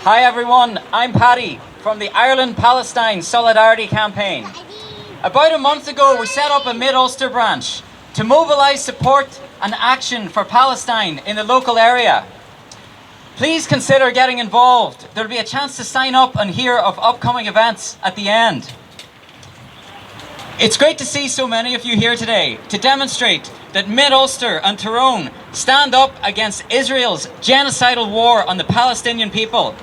Hi everyone, I'm Paddy from the Ireland-Palestine Solidarity Campaign. About a month ago we set up a Mid-Ulster branch to mobilise support and action for Palestine in the local area. Please consider getting involved. There'll be a chance to sign up and hear of upcoming events at the end. It's great to see so many of you here today to demonstrate that Mid-Ulster and Tyrone stand up against Israel's genocidal war on the Palestinian people,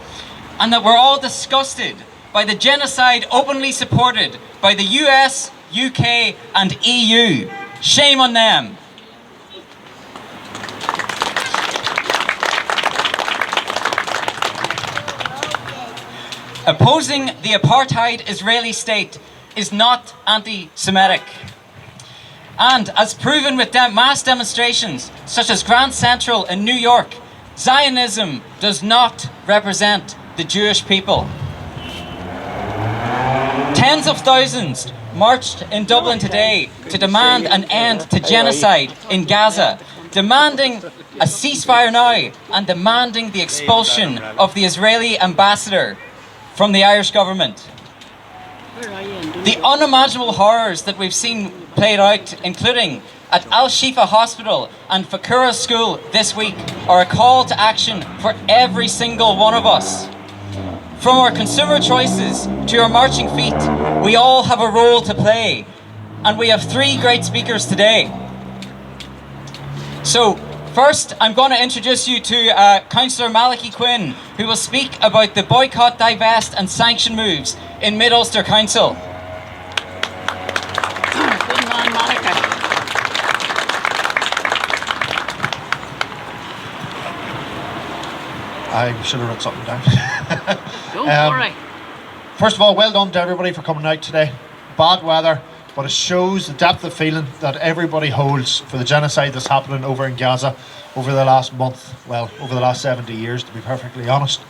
and that we're all disgusted by the genocide openly supported by the US, UK and EU. Shame on them. Opposing the apartheid Israeli state is not anti-Semitic. And as proven with mass demonstrations such as Grand Central in New York, Zionism does not represent the Jewish people. Tens of thousands marched in Dublin today to demand an end to genocide in Gaza, demanding a ceasefire now and demanding the expulsion of the Israeli ambassador from the Irish government. The unimaginable horrors that we've seen played out, including at Al-Shifa Hospital and Fakura School this week, are a call to action for every single one of us. From our consumer choices to our marching feet, we all have a role to play, and we have three great speakers today. So, first, I'm going to introduce you to Councillor Malachy Quinn, who will speak about the boycott, divest and sanction moves in Mid-Ulster Council. Good man, Malachy. I should have wrote something down. Don't worry. First of all, well done to everybody for coming out today. Bad weather, but it shows the depth of feeling that everybody holds for the genocide that's happening over in Gaza over the last month, well, over the last 70 years, to be perfectly honest.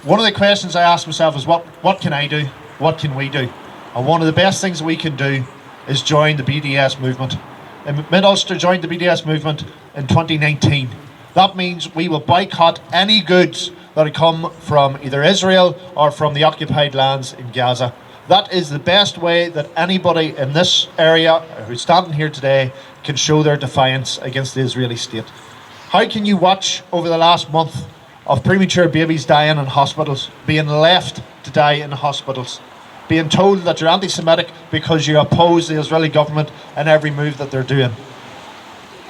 One of the questions I ask myself is, what can I do? What can we do? And one of the best things we can do is join the BDS movement. Mid-Ulster joined the BDS movement in 2019. That means we will boycott any goods that come from either Israel or from the occupied lands in Gaza. That is the best way that anybody in this area who's standing here today can show their defiance against the Israeli state. How can you watch over the last month of premature babies dying in hospitals, being left to die in hospitals, being told that you're anti-Semitic because you oppose the Israeli government and every move that they're doing?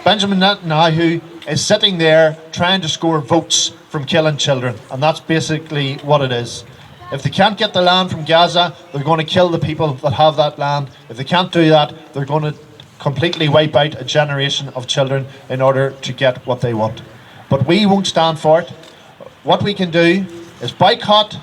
Benjamin Netanyahu is sitting there trying to score votes from killing children, and that's basically what it is. If they can't get the land from Gaza, they're going to kill the people that have that land. If they can't do that, they're going to completely wipe out a generation of children in order to get what they want. But we won't stand for it. What we can do is boycott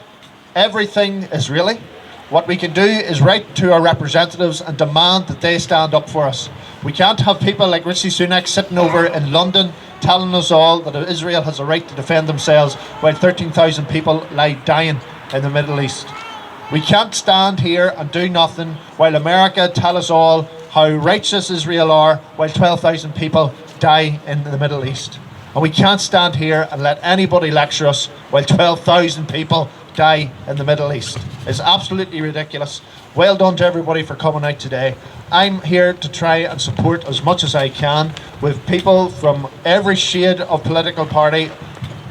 everything Israeli. What we can do is write to our representatives and demand that they stand up for us. We can't have people like Rishi Sunak sitting over in London telling us all that Israel has a right to defend themselves while 13,000 people lie dying in the Middle East. We can't stand here and do nothing while America tell us all how righteous Israel are while 12,000 people die in the Middle East. And we can't stand here and let anybody lecture us while 12,000 people die in the Middle East. It's absolutely ridiculous. Well done to everybody for coming out today. I'm here to try and support as much as I can with people from every shade of political party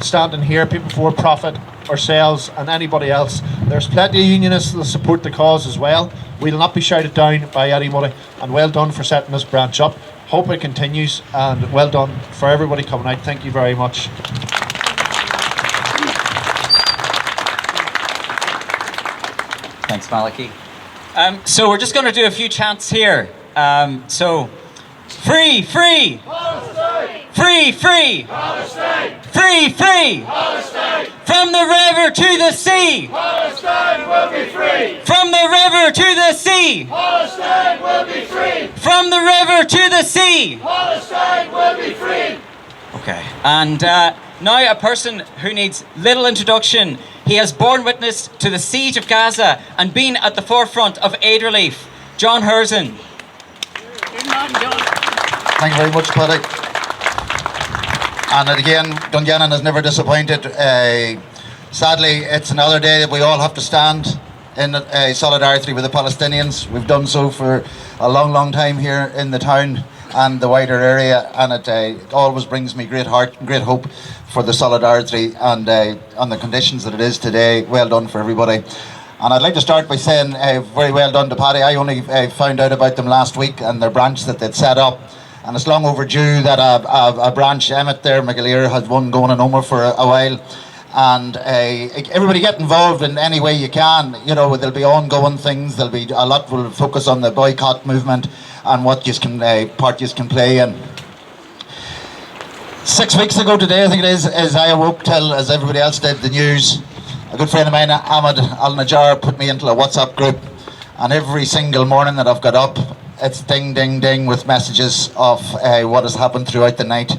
standing here, people for profit, ourselves and anybody else. There's plenty of unionists that support the cause as well. We'll not be shouted down by anybody, and well done for setting this branch up. Hope it continues, and well done for everybody coming out. Thank you very much. Thanks, Malachy. So we're just going to do a few chants here. So, free, free! Palestine! Free, free! Palestine! Free, free! Palestine! From the river to the sea! Palestine will be free! From the river to the sea! Palestine will be free! From the river to the sea! Palestine will be free! Okay, and now a person who needs little introduction. He has borne witness to the siege of Gaza and been at the forefront of aid relief. John Herzen. Good man, John. Thank you very much, Paddy. And again, Dungannon has never disappointed. Sadly, it's another day that we all have to stand in solidarity with the Palestinians. We've done so for a long, long time here in the town and the wider area, and it always brings me great heart and great hope for the solidarity and on the conditions that it is today. Well done for everybody. And I'd like to start by saying very well done to Paddy. I only found out about them last week and their branch that they'd set up. And it's long overdue that a branch, Emmett there, McAleer, had one going in Omer for a while. And everybody get involved in any way you can. You know, there'll be ongoing things. There'll be a lot will focus on the boycott movement and what you can part you can play in. 6 weeks ago today, I think it is, as I awoke till, as everybody else did, the news. A good friend of mine, Ahmed Al-Najjar, put me into a WhatsApp group, and every single morning that I've got up, it's ding, ding, ding with messages of what has happened throughout the night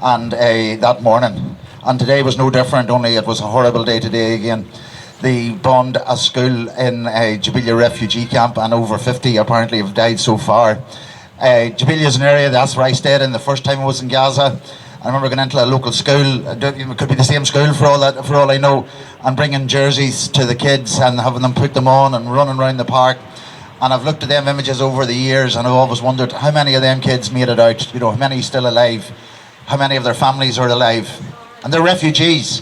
and that morning. And today was no different, only it was a horrible day today again. They bombed a school in Jabalia refugee camp, and over 50 apparently have died so far. Jabalia is an area, that's where I stayed in the first time I was in Gaza. I remember going into a local school, it could be the same school for all I know, and bringing jerseys to the kids and having them put them on and running around the park. And I've looked at them images over the years, and I've always wondered how many of them kids made it out, you know, how many are still alive, how many of their families are alive. And they're refugees.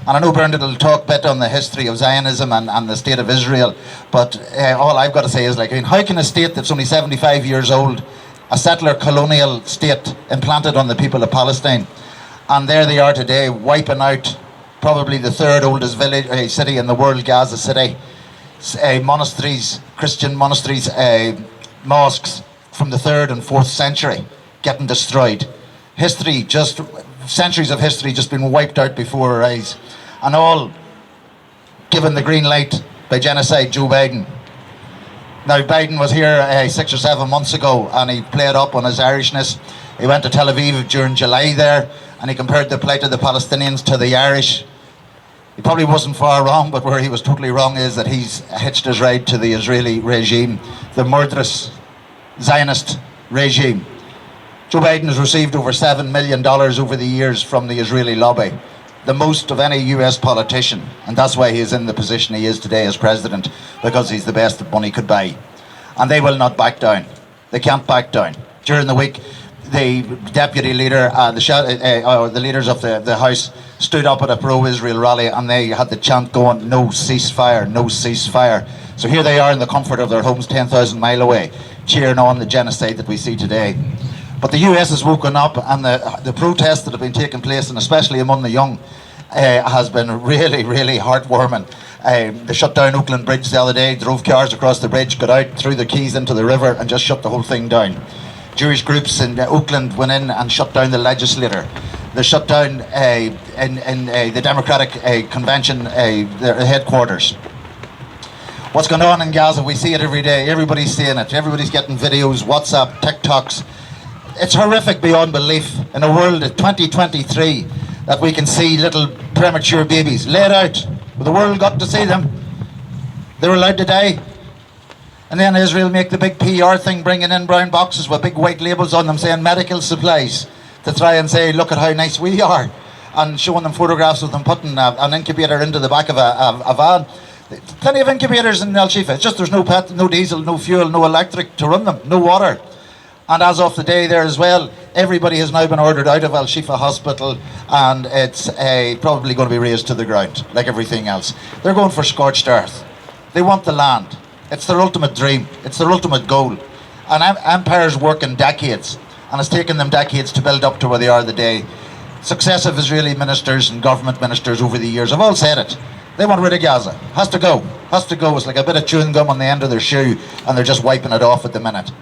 And I know Bernard will talk a bit on the history of Zionism and the state of Israel, but all I've got to say is, like, I mean, how can a state that's only 75 years old, a settler colonial state implanted on the people of Palestine, and there they are today, wiping out probably the third oldest village, city in the world, Gaza City, monasteries, Christian monasteries, mosques from the 3rd and 4th century getting destroyed. History, just centuries of history just been wiped out before our eyes, and all given the green light by genocide Joe Biden. Now, Biden was here 6 or 7 months ago, and he played up on his Irishness. He went to Tel Aviv during July there, and he compared the plight of the Palestinians to the Irish. He probably wasn't far wrong, but where he was totally wrong is that he's hitched his ride to the Israeli regime, the murderous Zionist regime. Joe Biden has received over $7 million over the years from the Israeli lobby, the most of any US politician, and that's why he is in the position he is today as president, because he's the best that money could buy. And they will not back down. They can't back down. During the week, the deputy leader, the leaders of the House stood up at a pro-Israel rally, and they had the chant going, "No ceasefire, no ceasefire." So here they are in the comfort of their homes 10,000 miles away, cheering on the genocide that we see today. But the US has woken up, and the protests that have been taking place, and especially among the young, has been really, really heartwarming. They shut down Oakland Bridge the other day, drove cars across the bridge, got out, threw the keys into the river, and just shut the whole thing down. Jewish groups in Oakland went in and shut down the legislature. They shut down the Democratic Convention, their headquarters. What's going on in Gaza? We see it every day. Everybody's seeing it. Everybody's getting videos, WhatsApp, TikToks. It's horrific beyond belief in a world of 2023 that we can see little premature babies laid out. But the world got to see them. They were allowed to die. And then Israel make the big PR thing, bringing in brown boxes with big white labels on them saying medical supplies, to try and say, look at how nice we are, and showing them photographs of them putting an incubator into the back of a van. Plenty of incubators in Al Shifa. It's just there's no no diesel, no fuel, no electric to run them, no water. And as of the day there as well, everybody has now been ordered out of Al Shifa Hospital, and it's probably going to be razed to the ground, like everything else. They're going for scorched earth. They want the land. It's their ultimate dream. It's their ultimate goal. And empires work in decades, and it's taken them decades to build up to where they are today. Successive Israeli ministers and government ministers over the years have all said it. They want rid of Gaza. Has to go. Has to go. It's like a bit of chewing gum on the end of their shoe, and they're just wiping it off at the minute.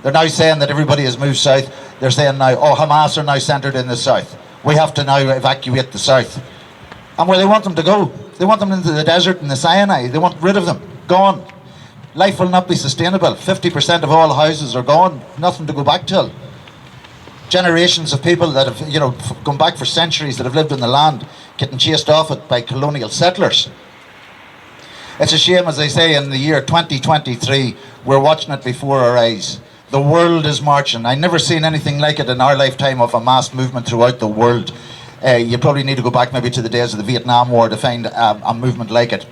They're now saying that everybody has moved south. They're saying now, oh, Hamas are now centred in the south. We have to now evacuate the south. And where they want them to go, they want them into the desert and the Sinai. They want rid of them. Gone. Life will not be sustainable. 50% of all houses are gone. Nothing to go back to. Generations of people that have, you know, gone back for centuries, that have lived in the land, getting chased off it by colonial settlers. It's a shame, as I say, in the year 2023, we're watching it before our eyes. The world is marching. I've never seen anything like it in our lifetime, of a mass movement throughout the world. You probably need to go back maybe to the days of the Vietnam War to find a movement like it.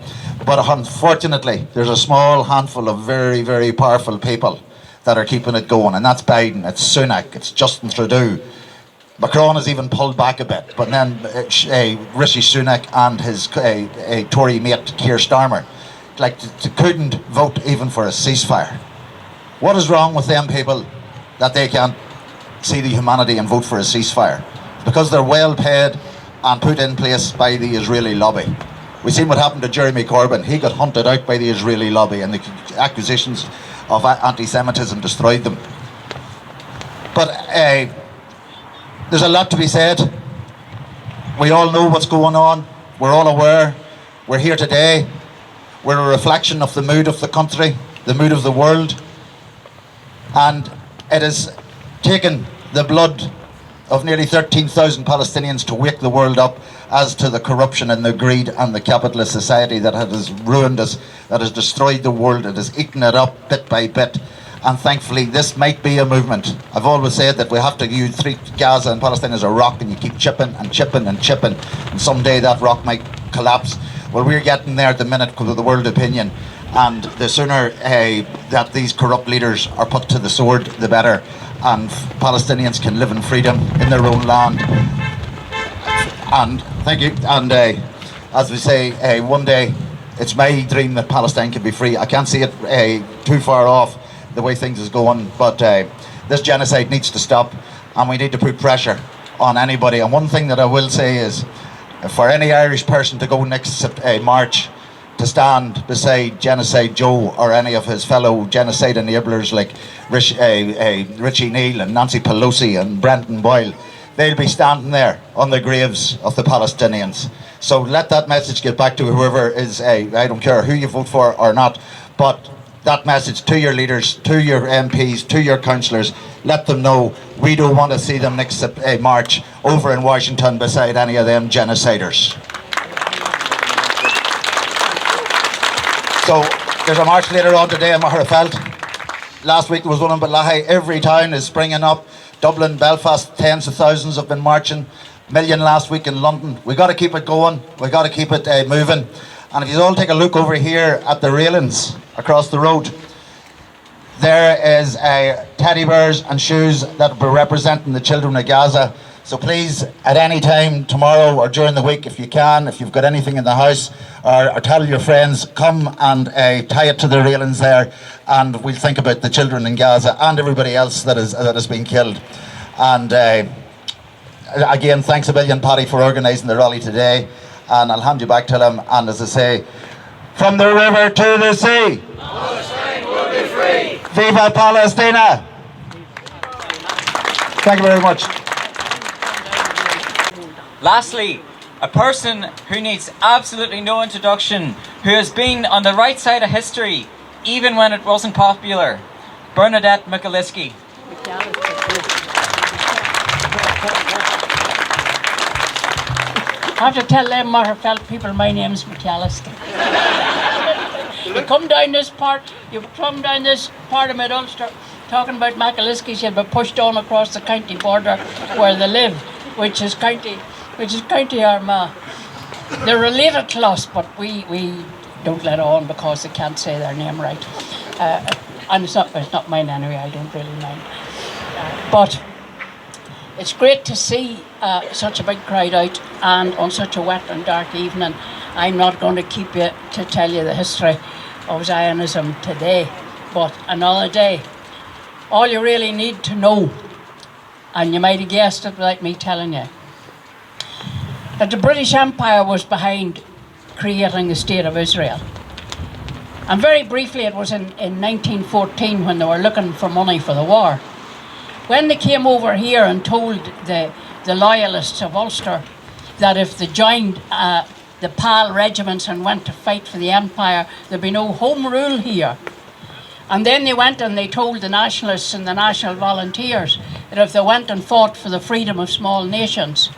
But unfortunately, there's a small handful of very, very powerful people that are keeping it going, and that's Biden, it's Sunak, it's Justin Trudeau. Macron has even pulled back a bit, but then Rishi Sunak and his Tory mate Keir Starmer couldn't vote even for a ceasefire. What is wrong with them people that they can't see the humanity and vote for a ceasefire? Because they're well paid and put in place by the Israeli lobby. We've seen what happened to Jeremy Corbyn. He got hunted out by the Israeli lobby, and the accusations of anti-Semitism destroyed them. But there's a lot to be said. We all know what's going on. We're all aware. We're here today. We're a reflection of the mood of the country, the mood of the world. And it has taken the blood of nearly 13,000 Palestinians to wake the world up as to the corruption and the greed and the capitalist society that has ruined us, that has destroyed the world, it has eaten it up bit by bit. And thankfully this might be a movement. I've always said that we have to treat Gaza and Palestine as a rock, and you keep chipping and chipping and chipping, and someday that rock might collapse. Well, we're getting there at the minute because of the world opinion, and the sooner that these corrupt leaders are put to the sword, the better, and Palestinians can live in freedom in their own land. And thank you. And as we say, one day it's my dream that Palestine can be free. I can't see it too far off the way things is going, but this genocide needs to stop, and we need to put pressure on anybody. And one thing that I will say is, for any Irish person to go next March to stand beside Genocide Joe or any of his fellow genocide enablers like Richie Neal and Nancy Pelosi and Brendan Boyle, they'll be standing there on the graves of the Palestinians. So let that message get back to whoever is, I don't care who you vote for or not, but that message to your leaders, to your MPs, to your councillors, let them know we don't want to see them next March over in Washington beside any of them genociders. So there's a march later on today in Maherafelt. Last week there was one in Balahi. Every town is springing up. Dublin, Belfast, tens of thousands have been marching. Million last week in London. We got to keep it going. We got to keep it moving. And if you all take a look over here at the railings across the road, there is teddy bears and shoes that will be representing the children of Gaza. So please, at any time tomorrow or during the week, if you can, if you've got anything in the house, or tell your friends, come and tie it to the railings there, and we'll think about the children in Gaza and everybody else that is being killed. And again, thanks a million, Paddy, for organising the rally today. And I'll hand you back to him. And as I say, from the river to the sea, Palestine will be free. Viva Palestina! Thank you very much. Lastly, a person who needs absolutely no introduction, who has been on the right side of history, even when it wasn't popular, Bernadette McAliskey. I have to tell them Maherafelt people my name's McAllister. You come down this part of Mid-Ulster talking about McAliskey, you'll be pushed on across the county border where they live, which is County Armagh. They're related to us, but we don't let on because they can't say their name right. And it's not mine anyway, I don't really mind. But it's great to see such a big crowd out, and on such a wet and dark evening. I'm not going to keep you to tell you the history of Zionism today, but another day. All you really need to know, and you might have guessed it without me telling you, that the British Empire was behind creating the State of Israel. And very briefly, it was in 1914 when they were looking for money for the war. When they came over here and told the loyalists of Ulster that if they joined the PAL regiments and went to fight for the Empire, there'd be no home rule here. And then they went and they told the nationalists and the national volunteers that if they went and fought for the freedom of small nations,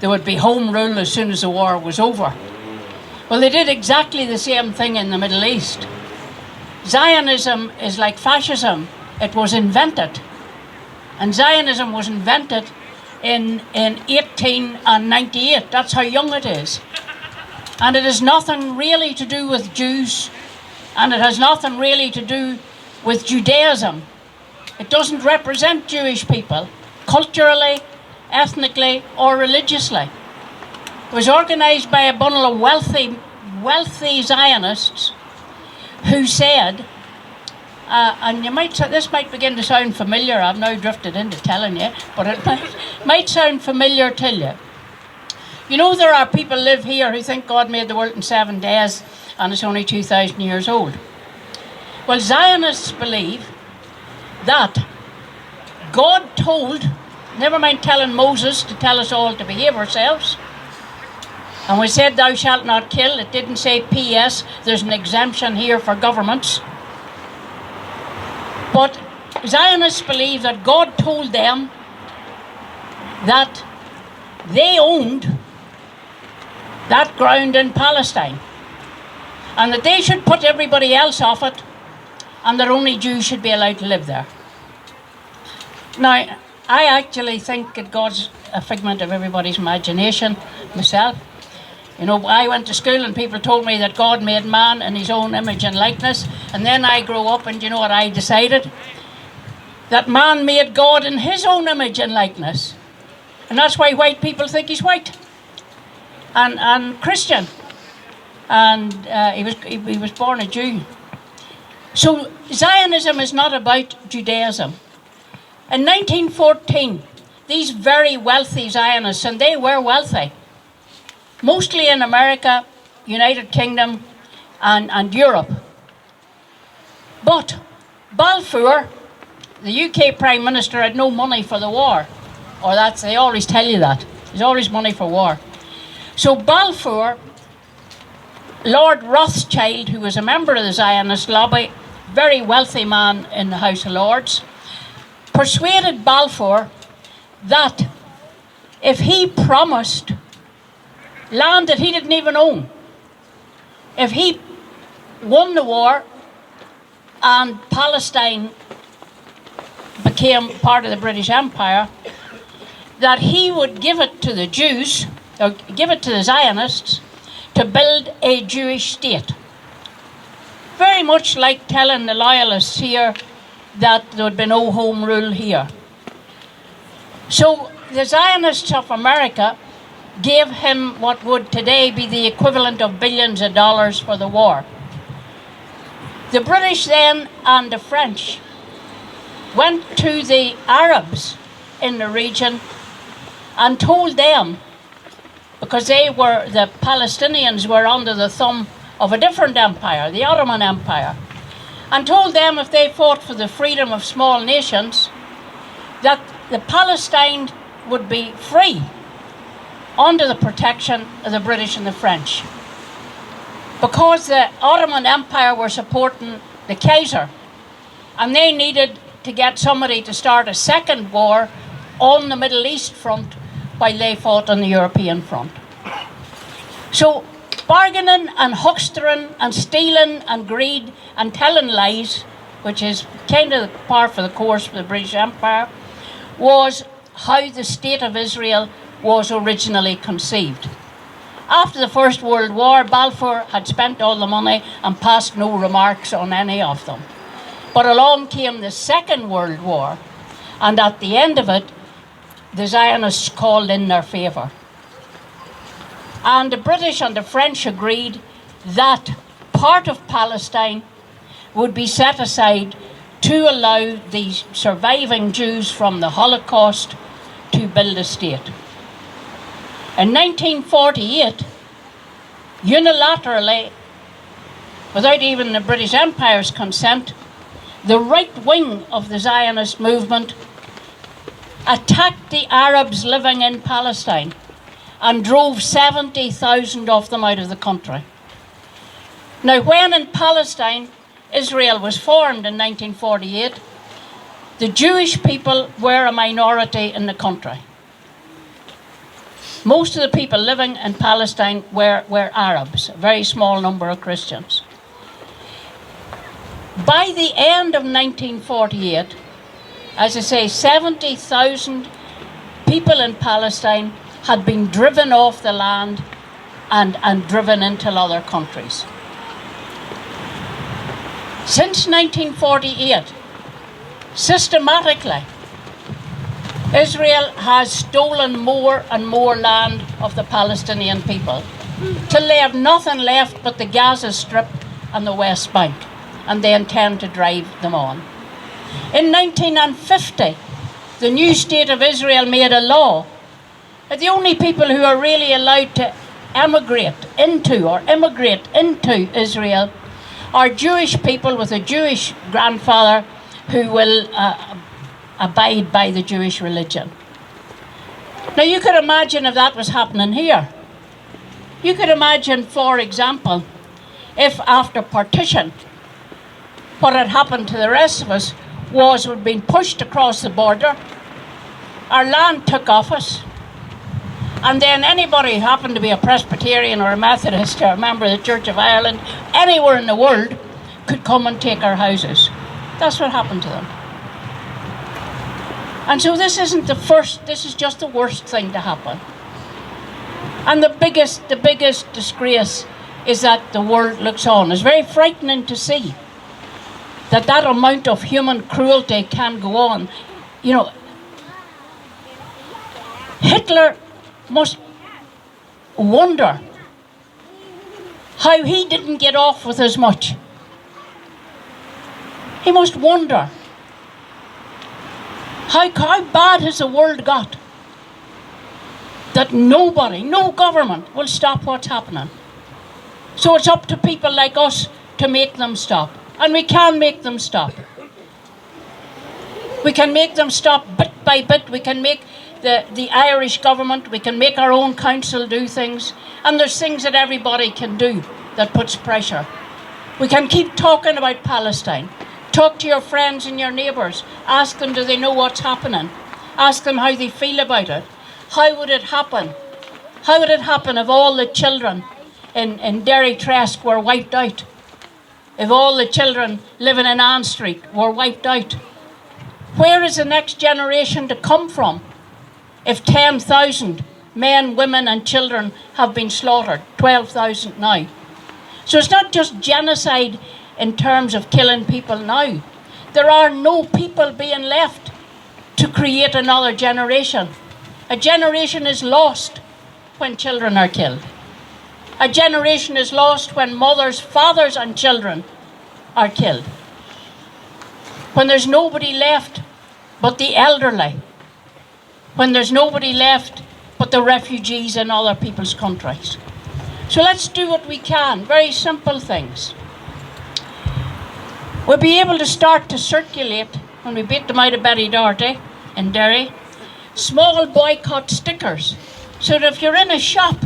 there would be home rule as soon as the war was over. Well, they did exactly the same thing in the Middle East. Zionism is like fascism. It was invented. And Zionism was invented in 1898. That's how young it is. And it has nothing really to do with Jews, and it has nothing really to do with Judaism. It doesn't represent Jewish people, culturally, ethnically, or religiously. It was organised by a bundle of wealthy Zionists who said, and this might begin to sound familiar. I've now drifted into telling you, but it might sound familiar to you. You know, there are people live here who think God made the world in 7 days and it's only 2,000 years old. Well, Zionists believe that God told, never mind telling Moses to tell us all to behave ourselves, and we said thou shalt not kill. It didn't say P.S. there's an exemption here for governments. But Zionists believe that God told them that they owned that ground in Palestine, and that they should put everybody else off it, and that only Jews should be allowed to live there. Now, I actually think that God's a figment of everybody's imagination, myself. You know, I went to school and people told me that God made man in his own image and likeness, and then I grew up and you know what I decided? That man made God in his own image and likeness. And that's why white people think he's white and Christian. And he was born a Jew. So Zionism is not about Judaism. In 1914, these very wealthy Zionists, and they were wealthy, mostly in America, United Kingdom, and Europe. But Balfour, the UK Prime Minister, had no money for the war. Or they always tell you that. There's always money for war. So Balfour, Lord Rothschild, who was a member of the Zionist lobby, very wealthy man in the House of Lords, persuaded Balfour that if he promised land that he didn't even own, if he won the war and Palestine became part of the British Empire, that he would give it to the Jews, or give it to the Zionists, to build a Jewish state. Very much like telling the loyalists here that there would be no home rule here. So the Zionists of America gave him what would today be the equivalent of billions of dollars for the war. The British then and the French went to the Arabs in the region and told them, because the Palestinians were under the thumb of a different empire, the Ottoman Empire, and told them if they fought for the freedom of small nations, that the Palestine would be free under the protection of the British and the French. Because the Ottoman Empire were supporting the Kaiser, and they needed to get somebody to start a second war on the Middle East front while they fought on the European front. So bargaining and huckstering and stealing and greed and telling lies, which is kind of par for the course for the British Empire, was how the State of Israel was originally conceived. After the First World War, Balfour had spent all the money and passed no remarks on any of them. But along came the Second World War, and at the end of it, the Zionists called in their favour. And the British and the French agreed that part of Palestine would be set aside to allow the surviving Jews from the Holocaust to build a state. In 1948, unilaterally, without even the British Empire's consent, the right wing of the Zionist movement attacked the Arabs living in Palestine and drove 70,000 of them out of the country. Now, when in Palestine, Israel was formed in 1948, the Jewish people were a minority in the country. Most of the people living in Palestine were Arabs, a very small number of Christians. By the end of 1948, as I say, 70,000 people in Palestine had been driven off the land and driven into other countries. Since 1948, systematically, Israel has stolen more and more land of the Palestinian people till they have nothing left but the Gaza Strip and the West Bank, and they intend to drive them on. In 1950, the new state of Israel made a law that the only people who are really allowed to immigrate into Israel are Jewish people with a Jewish grandfather who will abide by the Jewish religion. Now you could imagine if that was happening here. You could imagine, for example, if after partition, what had happened to the rest of us was we'd been pushed across the border, our land took off us, and then anybody who happened to be a Presbyterian or a Methodist or a member of the Church of Ireland, anywhere in the world, could come and take our houses. That's what happened to them. And so this isn't the first, this is just the worst thing to happen. And the biggest disgrace is that the world looks on. It's very frightening to see that amount of human cruelty can go on. You know, Hitler must wonder how he didn't get off with as much. He must wonder how bad has the world got that nobody, no government will stop what's happening. So it's up to people like us to make them stop. And we can make them stop. We can make them stop bit by bit. We can make the Irish government, we can make our own council do things. And there's things that everybody can do that puts pressure. We can keep talking about Palestine. Talk to your friends and your neighbours. Ask them, do they know what's happening? Ask them how they feel about it. How would it happen? How would it happen if all the children in Derry Tresk were wiped out? If all the children living in Ann Street were wiped out? Where is the next generation to come from if 10,000 men, women and children have been slaughtered? 12,000 now. So it's not just genocide in terms of killing people now. There are no people being left to create another generation. A generation is lost when children are killed. A generation is lost when mothers, fathers and children are killed. When there's nobody left but the elderly. When there's nobody left but the refugees in other people's countries. So let's do what we can. Very simple things. We'll be able to start to circulate, when we beat them out of Betty Doherty in Derry, small boycott stickers. So that if you're in a shop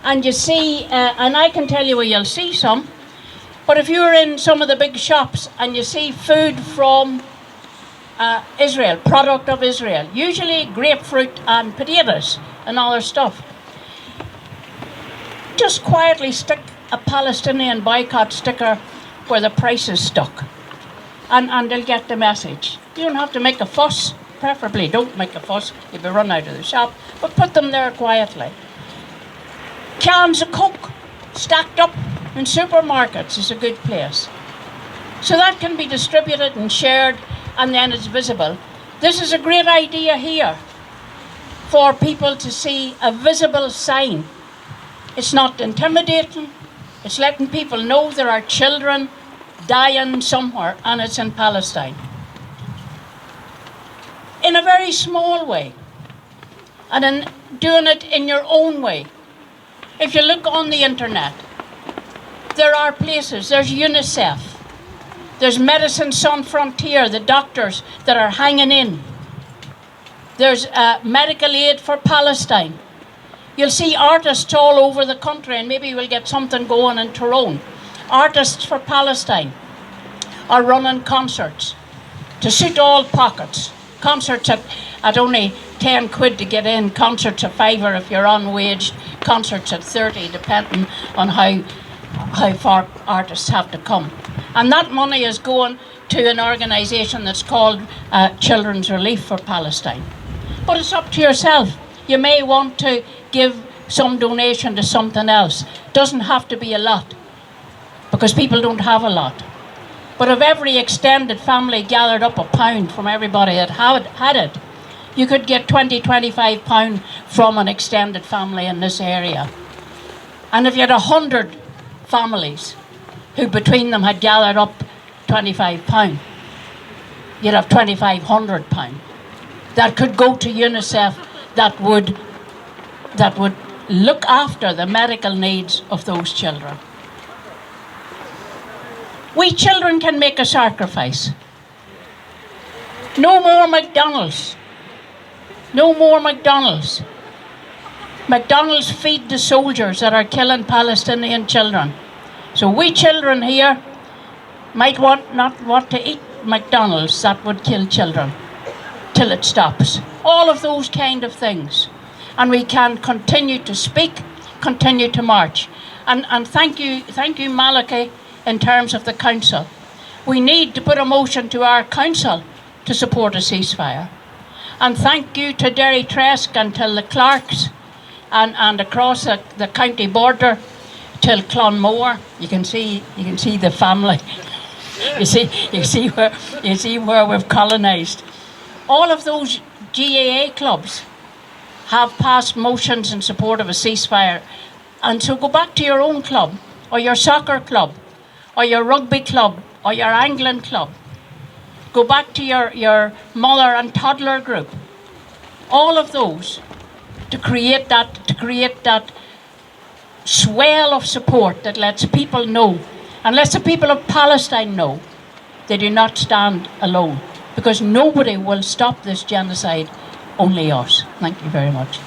and you see, and I can tell you where you'll see some, but if you're in some of the big shops and you see food from Israel, product of Israel, usually grapefruit and potatoes and other stuff, just quietly stick a Palestinian boycott sticker where the price is stuck, and they'll get the message. You don't have to make a fuss, preferably don't make a fuss if you run out of the shop, but put them there quietly. Cans of Coke stacked up in supermarkets is a good place. So that can be distributed and shared, and then it's visible. This is a great idea here for people to see a visible sign. It's not intimidating. It's letting people know there are children dying somewhere, and it's in Palestine. In a very small way, and in doing it in your own way. If you look on the internet, there are places, there's UNICEF, there's Médecins Sans Frontières, the doctors that are hanging in. There's medical aid for Palestine. You'll see artists all over the country, and maybe we'll get something going in Tyrone. Artists for Palestine are running concerts to suit all pockets. Concerts at only 10 quid to get in, concerts at £5 if you're unwaged, concerts at 30 depending on how far artists have to come. And that money is going to an organisation that's called Children's Relief for Palestine. But it's up to yourself. You may want to give some donation to something else. Doesn't have to be a lot, because people don't have a lot. But if every extended family gathered up £1 from everybody that had it, you could get £20–25 from an extended family in this area. And if you had 100 families who between them had gathered up £25, you'd have £2,500 that could go to UNICEF, that would look after the medical needs of those children. We children can make a sacrifice. No more McDonald's. No more McDonald's. McDonald's feed the soldiers that are killing Palestinian children. So we children here might not want to eat McDonald's, that would kill children till it stops. All of those kind of things. And we can continue to speak, continue to march. And thank you Malachi, in terms of the council. We need to put a motion to our council to support a ceasefire. And thank you to Derry Tresk and to the Clarks and across the county border till Clonmore. You can see the family. you see where we've colonised. All of those GAA clubs have passed motions in support of a ceasefire. And so go back to your own club, or your soccer club, or your rugby club, or your angling club. Go back to your mother and toddler group. All of those to create that swell of support that lets people know, and lets the people of Palestine know, they do not stand alone, because nobody will stop this genocide, only us. Thank you very much.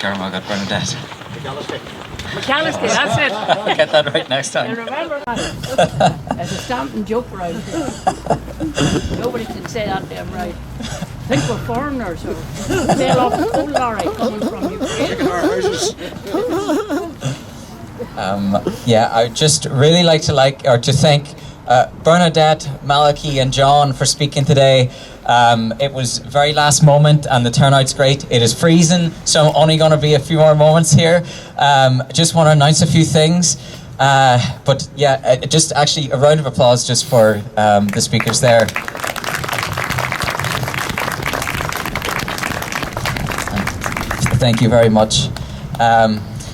Garma got Bernadette. McAllister, that's it. I'll get that right next time. And remember, there's a stamping joke around here. Nobody can say that damn right. I think we're foreigners or sail off the coal lorry coming from Ukraine. Yeah, I'd just really like to thank Bernadette, Malachi and John for speaking today. It was very last moment and the turnout's great. It is freezing, so I'm only going to be a few more moments here. Just want to announce a few things. But yeah, just actually a round of applause just for the speakers there. Thank you very much.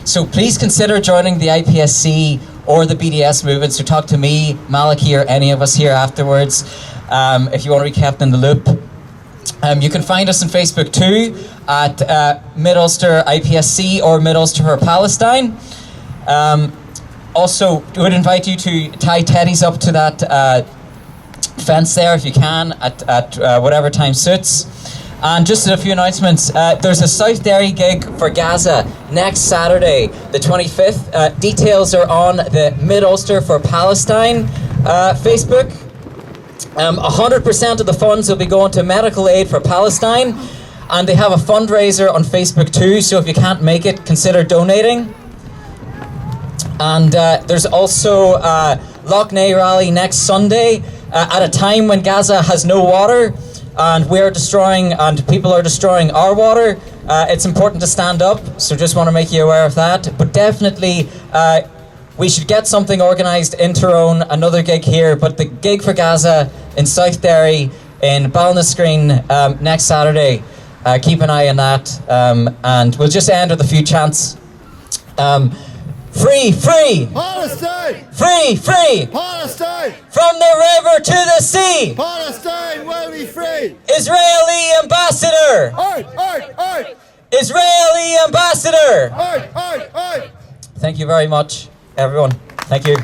So please consider joining the IPSC or the BDS movement. So talk to me, Malachi, or any of us here afterwards if you want to be kept in the loop. You can find us on Facebook too at Mid-Ulster IPSC or Mid-Ulster for Palestine. Also, I would invite you to tie teddies up to that fence there if you can at whatever time suits. And just a few announcements. There's a South Derry gig for Gaza next Saturday, the 25th. Details are on the Mid-Ulster for Palestine Facebook. 100% of the funds will be going to medical aid for Palestine. And they have a fundraiser on Facebook too, so if you can't make it, consider donating. And there's also Loch Ness rally next Sunday at a time when Gaza has no water. And people are destroying our water. It's important to stand up, so just want to make you aware of that. But definitely, we should get something organised in Tyrone, another gig here. But the gig for Gaza in South Derry in Ballinascreen next Saturday, keep an eye on that. And we'll just end with a few chants. Free, free! Palestine! Free, free! Palestine! From the river to the sea! Palestine will be free! Israeli ambassador! Oi, oi, oi! Israeli ambassador! Oi, oi, oi! Thank you very much, everyone. Thank you.